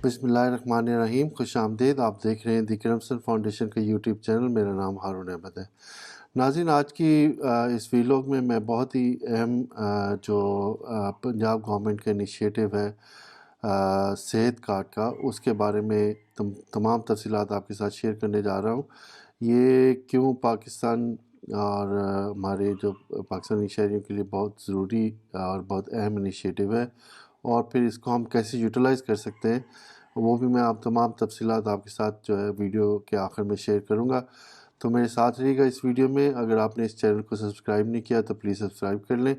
بسم اللہ الرحمن الرحیم. خوش آمدید. آپ دیکھ رہے ہیں دی کرمسن فاؤنڈیشن کا یوٹیوب چینل. میرا نام ہارون احمد ہے. ناظرین، آج کی اس ویلوگ میں میں بہت ہی اہم جو پنجاب گورنمنٹ کا انیشیٹو ہے صحت کارڈ کا، اس کے بارے میں تمام تفصیلات آپ کے ساتھ شیئر کرنے جا رہا ہوں. یہ کیوں پاکستان اور ہمارے جو پاکستانی شہریوں کے لیے بہت ضروری اور بہت اہم انیشیٹو ہے، اور پھر اس کو ہم کیسے یوٹیلائز کر سکتے ہیں، وہ بھی میں آپ تمام تفصیلات آپ کے ساتھ جو ہے ویڈیو کے آخر میں شیئر کروں گا. تو میرے ساتھ رہیے گا اس ویڈیو میں. اگر آپ نے اس چینل کو سبسکرائب نہیں کیا تو پلیز سبسکرائب کر لیں،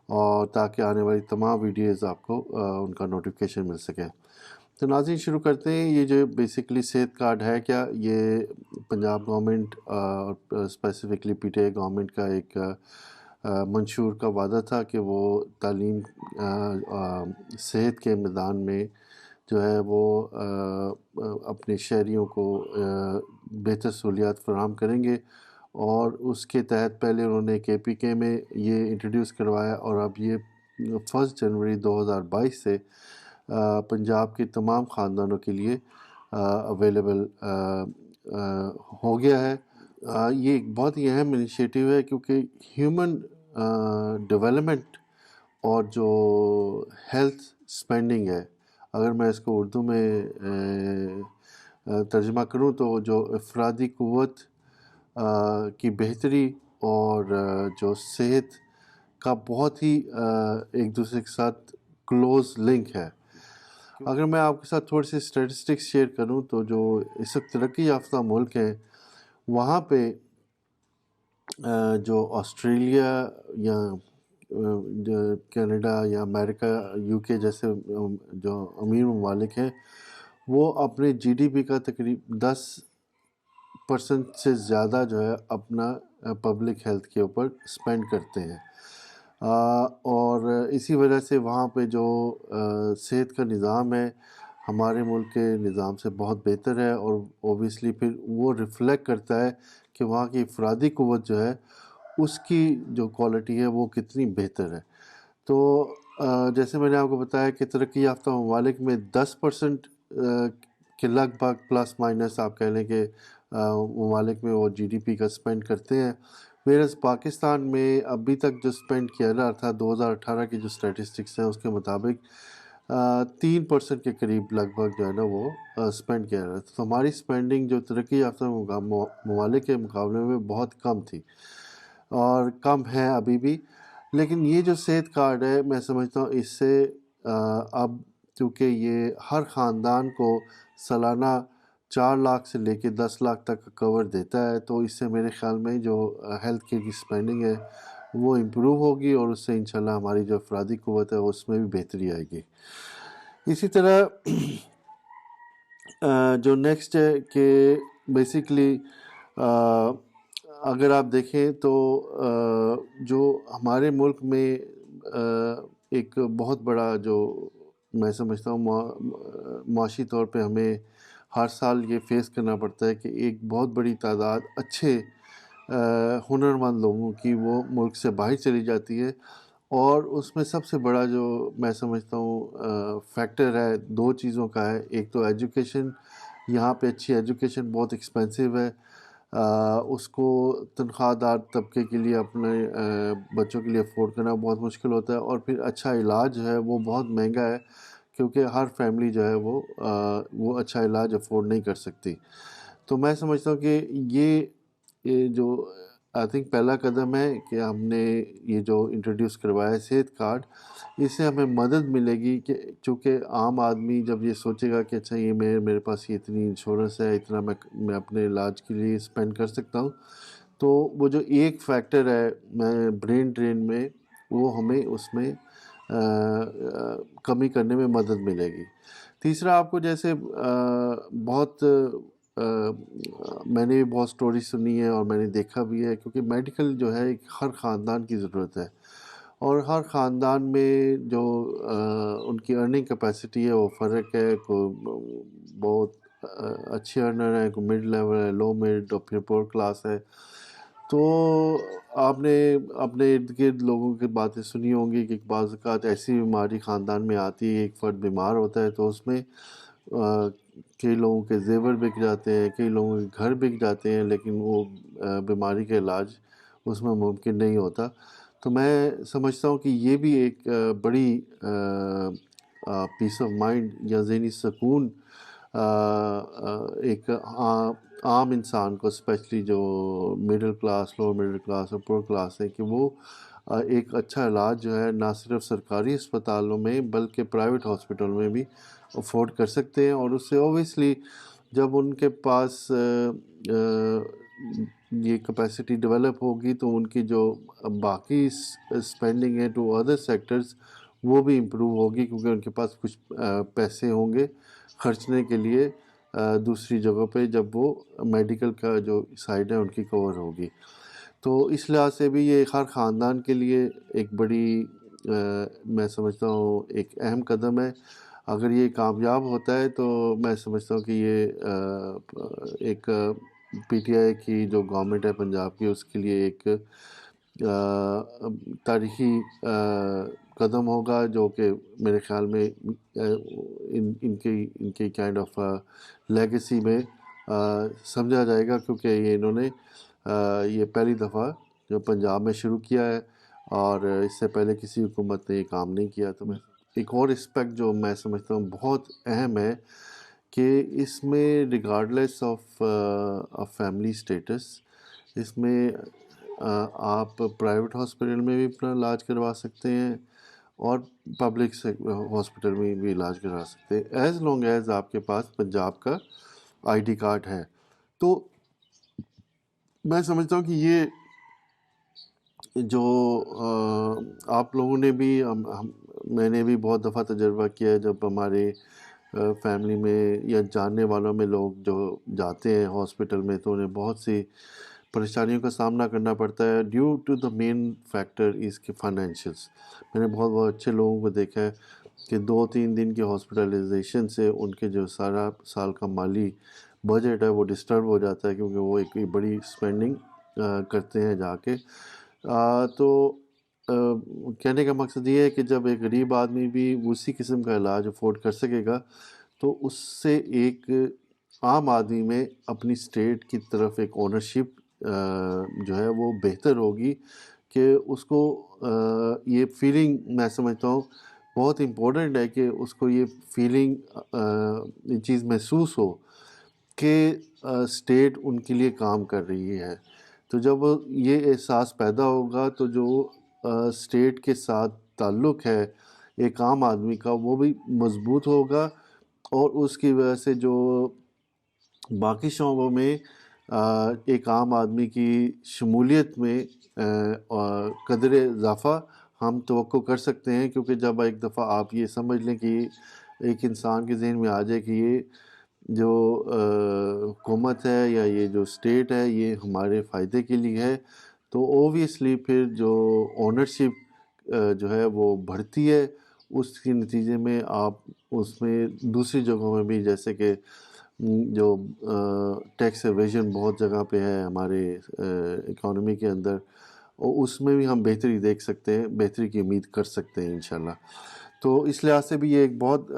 اور تاکہ آنے والی تمام ویڈیوز آپ کو ان کا نوٹیفیکیشن مل سکے. تو ناظرین، شروع کرتے ہیں. یہ جو بیسکلی صحت کارڈ ہے، کیا یہ پنجاب گورنمنٹ اور specifically P T I government کا ایک منشور کا وعدہ تھا کہ وہ تعلیم صحت کے میدان میں جو ہے وہ اپنے شہریوں کو بہتر سہولیات فراہم کریں گے. اور اس کے تحت پہلے انہوں نے کے پی کے میں یہ انٹروڈیوس کروایا، اور اب یہ 1 جنوری 2022 سے پنجاب کے تمام خاندانوں کے لیے اویلیبل ہو گیا ہے. یہ ایک بہت ہی اہم انیشیٹو ہے، کیونکہ ہیومن ڈیولپمنٹ اور جو ہیلتھ اسپینڈنگ ہے، اگر میں اس کو اردو میں ترجمہ کروں تو جو افرادی قوت کی بہتری اور جو صحت کا بہت ہی ایک دوسرے کے ساتھ کلوز لنک ہے. اگر میں آپ کے ساتھ تھوڑی سی اسٹیٹسٹکس شیئر کروں تو جو اس وقت ترقی یافتہ ملک ہیں، وہاں پہ جو آسٹریلیا یا کینیڈا یا امریکہ، یو کے جیسے جو امیر ممالک ہیں، وہ اپنے جی ڈی پی کا تقریب 10% سے زیادہ جو ہے اپنا پبلک ہیلتھ کے اوپر اسپینڈ کرتے ہیں. اور اسی وجہ سے وہاں پہ جو صحت کا نظام ہے ہمارے ملک کے نظام سے بہت بہتر ہے، اور اوبیسلی پھر وہ ریفلیکٹ کرتا ہے کہ وہاں کی افرادی قوت جو ہے اس کی جو کوالٹی ہے وہ کتنی بہتر ہے. تو جیسے میں نے آپ کو بتایا کہ ترقی یافتہ ممالک میں 10% کے لگ بھگ پلس مائنس آپ کہہ لیں کہ ممالک میں وہ جی ڈی پی کا اسپینڈ کرتے ہیں. ویرز پاکستان میں ابھی تک جو اسپینڈ کیا جا رہا تھا 2018 کی جو اسٹیٹسٹکس ہیں اس کے مطابق 3% کے قریب لگ بھگ جو ہے نا وہ اسپینڈ کیا جا رہا تھا. تو ہماری اسپینڈنگ جو ترقی یافتہ ممالک کے مقابلے میں بہت کم تھی، اور کم ہے ابھی بھی. لیکن یہ جو صحت کارڈ ہے، میں سمجھتا ہوں اس سے اب چونکہ یہ ہر خاندان کو سالانہ 4 لاکھ سے لے کے 10 لاکھ تک کا کور دیتا ہے، تو اس سے میرے خیال میں جو ہیلتھ کیئر کی اسپینڈنگ ہے وہ امپروو ہوگی، اور اس سے انشاءاللہ ہماری جو افرادی قوت ہے اس میں بھی بہتری آئے گی. اسی طرح جو نیکسٹ ہے کہ بیسکلی اگر آپ دیکھیں تو جو ہمارے ملک میں ایک بہت بڑا جو میں سمجھتا ہوں معاشی طور پہ ہمیں ہر سال یہ فیس کرنا پڑتا ہے کہ ایک بہت بڑی تعداد اچھے ہنرمند لوگوں کی وہ ملک سے باہر چلی جاتی ہے. اور اس میں سب سے بڑا جو میں سمجھتا ہوں فیکٹر ہے، 2 چیزوں کا ہے. ایک تو ایجوکیشن، یہاں پہ اچھی ایجوکیشن بہت ایکسپینسو ہے، اس کو تنخواہ دار طبقے کے لیے اپنے بچوں کے لیے افورڈ کرنا بہت مشکل ہوتا ہے. اور پھر اچھا علاج جو ہے وہ بہت مہنگا ہے، کیونکہ ہر فیملی جو ہے وہ اچھا علاج افورڈ نہیں کر سکتی. تو میں سمجھتا ہوں کہ یہ جو آئی تھنک پہلا قدم ہے کہ ہم نے یہ جو انٹروڈیوس کروایا ہے صحت کارڈ، اس سے ہمیں مدد ملے گی کہ چونکہ عام آدمی جب یہ سوچے گا کہ اچھا یہ میرے پاس یہ اتنی انشورنس ہے، اتنا میں اپنے علاج کے لیے اسپینڈ کر سکتا ہوں، تو وہ جو ایک فیکٹر ہے برین ڈرین میں، وہ ہمیں اس میں کمی کرنے میں مدد ملے گی. تیسرا، آپ کو جیسے بہت میں نے بھی بہت سٹوری سنی ہے اور میں نے دیکھا بھی ہے، کیونکہ میڈیکل جو ہے ایک ہر خاندان کی ضرورت ہے، اور ہر خاندان میں جو ان کی ارننگ کیپیسٹی ہے وہ فرق ہے. کوئی بہت اچھے ارنر ہے، کوئی مڈ لیول ہے، لو مڈ، اور پھر پور کلاس ہے. تو آپ نے اپنے ارد گرد لوگوں کی باتیں سنی ہوں گی کہ بعض اوقات ایسی بیماری خاندان میں آتی ہے، ایک فرد بیمار ہوتا ہے تو اس میں کئی لوگوں کے زیور بک جاتے ہیں، کئی لوگوں کے گھر بک جاتے ہیں، لیکن وہ بیماری کا علاج اس میں ممکن نہیں ہوتا. تو میں سمجھتا ہوں کہ یہ بھی ایک بڑی پیس آف مائنڈ یا ذہنی سکون ایک عام انسان کو، اسپیشلی جو middle class, lower middle class اور پور کلاس ہے، کہ وہ ایک اچھا علاج جو ہے نہ صرف سرکاری اسپتالوں میں بلکہ پرائیویٹ ہاسپٹل میں بھی افورڈ کر سکتے ہیں. اور اس سے اوبویسلی جب ان کے پاس یہ کیپیسٹی ڈیولپ ہوگی تو ان کی جو باقی اسپینڈنگ ہے ٹو ادر سیکٹرز وہ بھی امپروو ہوگی، کیونکہ ان کے پاس کچھ پیسے ہوں گے خرچنے کے لیے دوسری جگہوں پہ، جب وہ میڈیکل کا جو سائڈ ہے ان کی کور ہوگی. تو اس لحاظ سے بھی یہ ہر خاندان کے لیے ایک بڑی میں سمجھتا ہوں ایک اہم قدم ہے. اگر یہ کامیاب ہوتا ہے تو میں سمجھتا ہوں کہ یہ ایک پی ٹی آئی کی جو گورنمنٹ ہے پنجاب کی، اس کے لیے ایک تاریخی قدم ہوگا، جو کہ میرے خیال میں ان کی کائنڈ آف لیگیسی میں سمجھا جائے گا، کیونکہ یہ انہوں نے یہ پہلی دفعہ جو پنجاب میں شروع کیا ہے، اور اس سے پہلے کسی حکومت نے یہ کام نہیں کیا. تو میں ایک اور اسپیکٹ جو میں سمجھتا ہوں بہت اہم ہے کہ اس میں ریگارڈلیس آف فیملی اسٹیٹس، اس میں آپ پرائیویٹ ہاسپٹل میں بھی اپنا علاج کروا سکتے ہیں اور پبلک ہاسپٹل میں بھی علاج کروا سکتے ہیں، ایز لانگ ایز آپ کے پاس پنجاب کا آئی ڈی کارڈ ہے. تو میں سمجھتا ہوں کہ یہ جو آپ لوگوں نے بھی میں نے بھی بہت دفعہ تجربہ کیا ہے، جب ہمارے فیملی میں یا جاننے والوں میں لوگ جو جاتے ہیں ہاسپٹل میں تو انہیں بہت سی پریشانیوں کا سامنا کرنا پڑتا ہے due to the main factor is کے فائنینشیلس. میں نے بہت بہت اچھے لوگوں کو دیکھا ہے کہ 2-3 دن کی ہاسپٹلائزیشن سے ان کے جو سارا سال کا مالی بجٹ ہے وہ ڈسٹرب ہو جاتا ہے، کیونکہ وہ ایک بڑی اسپینڈنگ کرتے ہیں جا کے. تو کہنے کا مقصد یہ ہے کہ جب ایک غریب آدمی بھی اسی قسم کا علاج افورڈ کر سکے گا تو اس سے ایک عام آدمی میں اپنی اسٹیٹ کی طرف ایک اونرشپ جو ہے وہ بہتر ہوگی، کہ اس کو یہ فیلنگ میں سمجھتا ہوں بہت امپورٹنٹ ہے کہ اس کو یہ فیلنگ یہ چیز محسوس ہو کہ اسٹیٹ ان کے لیے کام کر رہی ہے. تو جب یہ احساس پیدا ہوگا تو جو اسٹیٹ کے ساتھ تعلق ہے ایک عام آدمی کا وہ بھی مضبوط ہوگا، اور اس کی وجہ سے جو باقی شعبوں میں ایک عام آدمی کی شمولیت میں قدر اضافہ ہم توقع کر سکتے ہیں. کیونکہ جب ایک دفعہ آپ یہ سمجھ لیں کہ ایک انسان کے ذہن میں آ جائے کہ یہ جو حکومت ہے یا یہ جو اسٹیٹ ہے یہ ہمارے فائدے کے لیے ہے، تو اوبویسلی پھر جو اونرشپ جو ہے وہ بڑھتی ہے. اس کے نتیجے میں آپ اس میں دوسری جگہوں میں بھی، جیسے کہ جو ٹیکس ایویژن بہت جگہ پہ ہے ہمارے اکانومی کے اندر، اور اس میں بھی ہم بہتری دیکھ سکتے ہیں، بہتری کی امید کر سکتے ہیں انشاءاللہ. تو اس لحاظ سے بھی یہ ایک بہت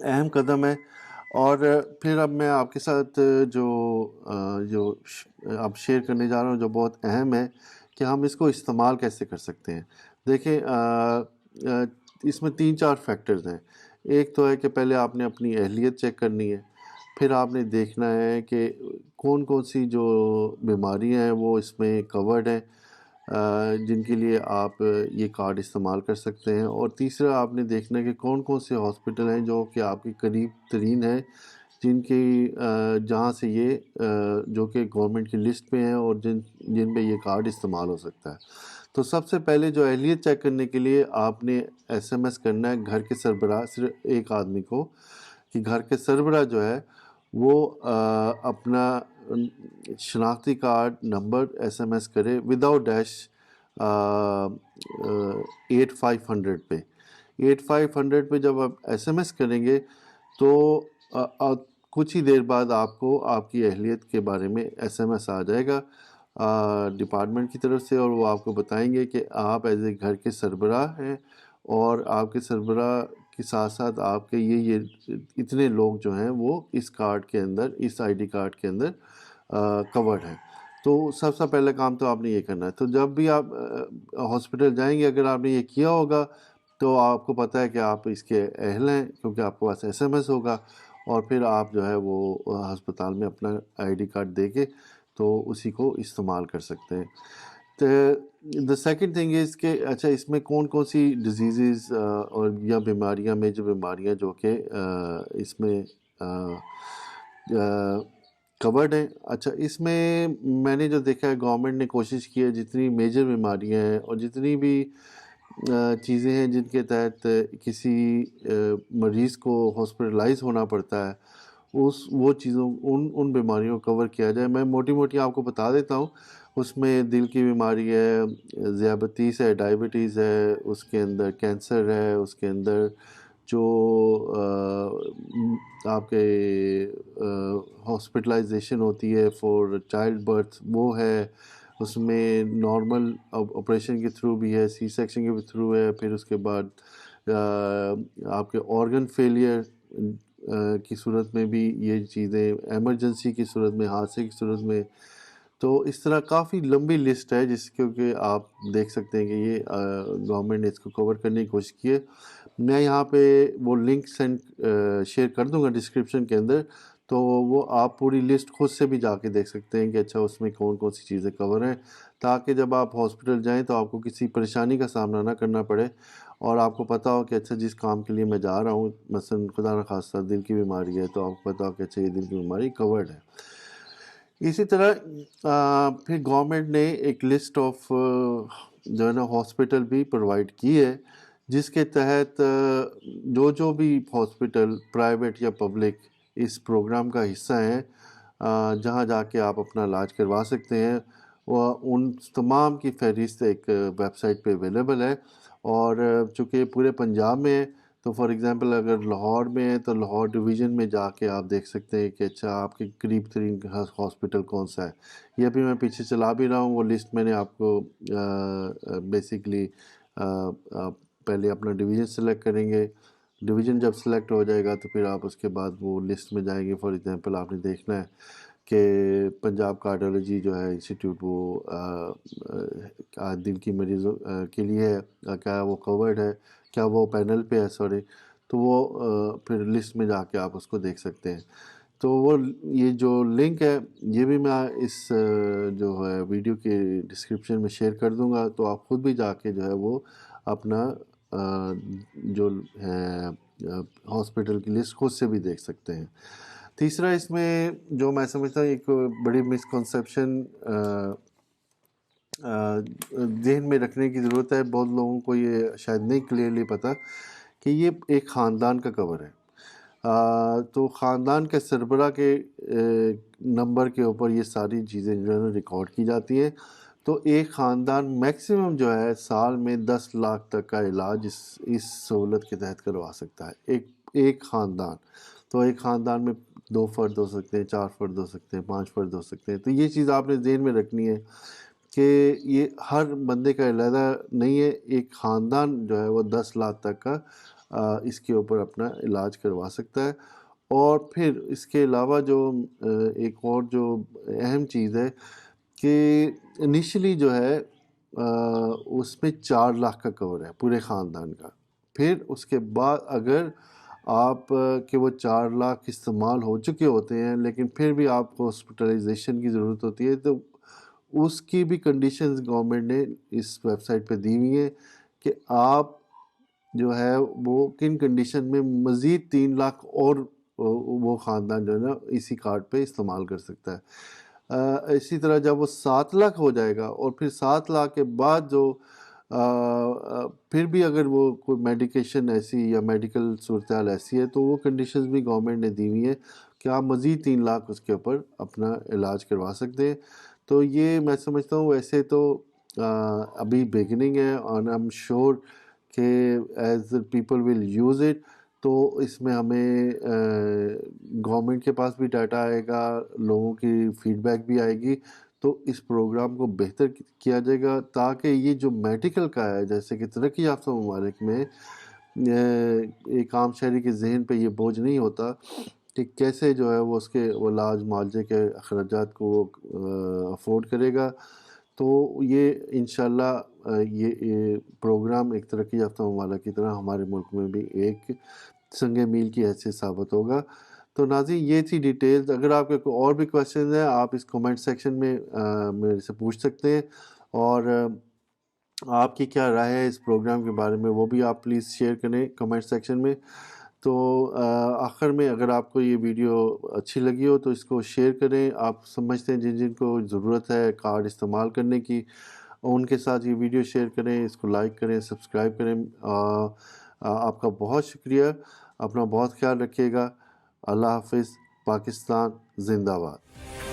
اہم قدم ہے. اور پھر اب میں آپ کے ساتھ جو اب شیئر کرنے جا رہا ہوں جو بہت اہم ہے کہ ہم اس کو استعمال کیسے کر سکتے ہیں. دیکھیں اس میں 3-4 فیکٹرز ہیں. ایک تو ہے کہ پہلے آپ نے اپنی اہلیت چیک کرنی ہے، پھر آپ نے دیکھنا ہے کہ کون کون سی جو بیماریاں ہیں وہ اس میں کورڈ ہیں جن کے لیے آپ یہ کارڈ استعمال کر سکتے ہیں. اور تیسرا آپ نے دیکھنا ہے کہ کون کون سے ہاسپٹل ہیں جو کہ آپ کے قریب ترین ہیں، جن کی جہاں سے یہ جو کہ گورنمنٹ کی لسٹ پہ ہیں اور جن پہ یہ کارڈ استعمال ہو سکتا ہے. تو سب سے پہلے جو اہلیت چیک کرنے کے لیے آپ نے ایس ایم ایس کرنا ہے گھر کے سربراہ، صرف ایک آدمی کو، کہ گھر کے سربراہ جو ہے وہ اپنا شناختی card number S M S کرے وداؤٹ ڈیش 8500 پہ. 8500 پہ جب آپ ایس ایم ایس کریں گے تو کچھ ہی دیر بعد آپ کو آپ کی اہلیت کے بارے میں ایس ایم ایس آ جائے گا ڈپارٹمنٹ کی طرف سے، اور وہ آپ کو بتائیں گے کہ آپ ایز اے گھر کے سربراہ ہیں، اور آپ کے سربراہ کے ساتھ ساتھ آپ کے یہ اتنے لوگ جو ہیں وہ اس کارڈ کے اندر، اس آئی ڈی کارڈ کے اندر کورڈ ہیں. تو سب سے پہلے کام تو آپ نے یہ کرنا ہے. تو جب بھی آپ ہاسپٹل جائیں گے، اگر آپ نے یہ کیا ہوگا تو آپ کو پتہ ہے کہ آپ اس کے اہل ہیں، کیونکہ آپ کے پاس ایس ایم ایس ہوگا، اور پھر آپ جو ہے وہ ہسپتال میں اپنا آئی ڈی کارڈ دے کے تو اسی کو استعمال کر سکتے ہیں. تو دا سیکنڈ تھنگ از کہ اچھا اس میں کون کون سی ڈیزیزز اور یا بیماریاں، میجر بیماریاں جو کہ اس میں کورڈ ہیں. اچھا اس میں نے جو دیکھا ہے گورنمنٹ نے کوشش کی ہے جتنی میجر بیماریاں ہیں اور جتنی بھی چیزیں ہیں جن کے تحت کسی مریض کو ہاسپٹلائز ہونا پڑتا ہے، وہ چیزوں ان بیماریوں کو کور کیا جائے. میں موٹی موٹی آپ کو بتا دیتا ہوں. اس میں دل کی بیماری ہے، ذیابطیس ہے، ڈائبٹیز ہے، اس کے اندر کینسر ہے، اس کے اندر جو آپ کے ہاسپٹلائزیشن ہوتی ہے فور چائلڈ برتھ وہ ہے، اس میں نارمل آپریشن کے تھرو بھی ہے، سی سیکشن کے تھرو ہے، پھر اس کے بعد آپ کے آرگن فیلئر کی صورت میں بھی یہ چیزیں، ایمرجنسی کی صورت میں، حادثے کی صورت میں. تو اس طرح کافی لمبی لسٹ ہے جس کہ آپ دیکھ سکتے ہیں کہ یہ گورنمنٹ نے اس کو کور کرنے کی کوشش کی ہے. میں یہاں پہ وہ لنک شیئر کر دوں گا ڈسکرپشن کے اندر، تو وہ آپ پوری لسٹ خود سے بھی جا کے دیکھ سکتے ہیں کہ اچھا اس میں کون کون سی چیزیں کور ہیں، تاکہ جب آپ ہاسپٹل جائیں تو آپ کو کسی پریشانی کا سامنا نہ کرنا پڑے، اور آپ کو پتہ ہو کہ اچھا جس کام کے لیے میں جا رہا ہوں، مثلا خدا نخواستہ دل کی بیماری ہے، تو آپ کو پتہ ہو کہ اچھا یہ دل کی بیماری کورڈ ہے. اسی طرح پھر گورنمنٹ نے ایک لسٹ آف جو ہے نا ہاسپٹل بھی پرووائڈ کی ہے، جس کے تحت جو بھی ہاسپٹل پرائیویٹ یا پبلک اس پروگرام کا حصہ ہیں، جہاں جا کے آپ اپنا علاج کروا سکتے ہیں، وہ ان تمام کی فہرست ایک ویب سائٹ پہ اویلیبل ہے. اور چونکہ پورے پنجاب میں ہے، تو فار ایگزامپل اگر لاہور میں ہے تو لاہور ڈویژن میں جا کے آپ دیکھ سکتے ہیں کہ اچھا آپ کے قریب ترین ہاسپٹل کون سا ہے. یہ ابھی میں پیچھے چلا بھی رہا ہوں، وہ لسٹ میں نے آپ کو بیسیکلی پہلے اپنا ڈویژن سلیکٹ کریں گے. ڈویژن جب سلیکٹ ہو جائے گا تو پھر آپ اس کے بعد وہ لسٹ میں جائیں گے. فار ایگزامپل آپ نے دیکھنا ہے کہ پنجاب کارڈیالوجی جو ہے انسٹیٹیوٹ، وہ دل کی مریضوں کے لیے ہے، کیا وہ کورڈ ہے، کیا وہ پینل پہ ہے، سوری. تو وہ پھر لسٹ میں جا کے آپ اس کو دیکھ سکتے ہیں. تو وہ یہ جو لنک ہے یہ بھی میں اس جو ہے ویڈیو کے ڈسکرپشن میں شیئر کر دوں گا، تو آپ خود بھی جا کے جو ہے وہ اپنا جو ہے ہاسپٹل کی لسٹ خود سے بھی دیکھ سکتے ہیں. تیسرا اس میں جو میں سمجھتا ہوں ایک بڑی مسکنسیپشن ذہن میں رکھنے کی ضرورت ہے، بہت لوگوں کو یہ شاید نہیں کلیئرلی پتہ کہ یہ ایک خاندان کا کور ہے. تو خاندان کے سربراہ کے نمبر کے اوپر یہ ساری چیزیں جو ہے ریکارڈ کی جاتی ہیں. تو ایک خاندان میکسیمم جو ہے سال میں 10 لاکھ تک کا علاج اس سہولت کے تحت کروا سکتا ہے، ایک خاندان. تو ایک خاندان میں 2 فرد ہو سکتے ہیں، 4 فرد ہو سکتے ہیں، 5 فرد ہو سکتے ہیں. تو یہ چیز آپ نے ذہن میں رکھنی ہے کہ یہ ہر بندے کا علیحدہ نہیں ہے، ایک خاندان جو ہے وہ 10 لاکھ تک کا اس کے اوپر اپنا علاج کروا سکتا ہے. اور پھر اس کے علاوہ جو ایک اور جو اہم چیز ہے کہ انیشلی جو ہے اس میں 4 لاکھ کا کور ہے پورے خاندان کا. پھر اس کے بعد اگر آپ کے وہ 4 لاکھ استعمال ہو چکے ہوتے ہیں لیکن پھر بھی آپ کو ہاسپٹلائزیشن کی ضرورت ہوتی ہے، تو اس کی بھی کنڈیشنز گورنمنٹ نے اس ویب سائٹ پہ دی ہوئی ہیں کہ آپ جو ہے وہ کن کنڈیشن میں مزید 3 لاکھ اور وہ خاندان جو ہے نا اسی کارڈ پہ استعمال کر سکتا ہے. اسی طرح جب وہ 7 لاکھ ہو جائے گا اور پھر 7 لاکھ کے بعد جو پھر بھی اگر وہ کوئی میڈیکیشن ایسی یا میڈیکل صورتحال ایسی ہے تو وہ کنڈیشنز بھی گورنمنٹ نے دی ہوئی ہیں کہ آپ مزید 3 لاکھ اس کے اوپر اپنا علاج کروا سکتے ہیں. تو یہ میں سمجھتا ہوں ویسے تو ابھی بگننگ ہے، اور آئی ایم شیور کہ as people will use it تو اس میں ہمیں گورنمنٹ کے پاس بھی ڈاٹا آئے گا، لوگوں کی فیڈ بیک بھی آئے گی، تو اس پروگرام کو بہتر کیا جائے گا تاکہ یہ جو میڈیکل کا ہے، جیسے کہ ترقی یافتہ ممالک میں ایک عام شہری کے ذہن پہ یہ بوجھ نہیں ہوتا کہ کیسے جو ہے وہ اس کے وہ علاج معالجے کے اخراجات کو وہ افورڈ کرے گا. تو یہ انشاءاللہ یہ پروگرام ایک ترقی یافتہ ممالک کی طرح ہمارے ملک میں بھی ایک سنگ میل کی حیثیت ثابت ہوگا. تو ناظرین یہ تھی ڈیٹیلز. اگر آپ کے کوئی اور بھی کویشچنز ہیں آپ اس کمنٹ سیکشن میں میرے سے پوچھ سکتے ہیں, اور آپ کی کیا رائے ہے اس پروگرام کے بارے میں وہ بھی آپ پلیز شیئر کریں کمنٹ سیکشن میں. تو آخر میں اگر آپ کو یہ ویڈیو اچھی لگی ہو تو اس کو شیئر کریں. آپ سمجھتے ہیں جن جن کو ضرورت ہے کارڈ استعمال کرنے کی ان کے ساتھ یہ ویڈیو شیئر کریں, اس کو لائک کریں, سبسکرائب کریں. آپ کا بہت شکریہ. اپنا بہت خیال رکھیے گا. اللہ حافظ. پاکستان زندہ باد.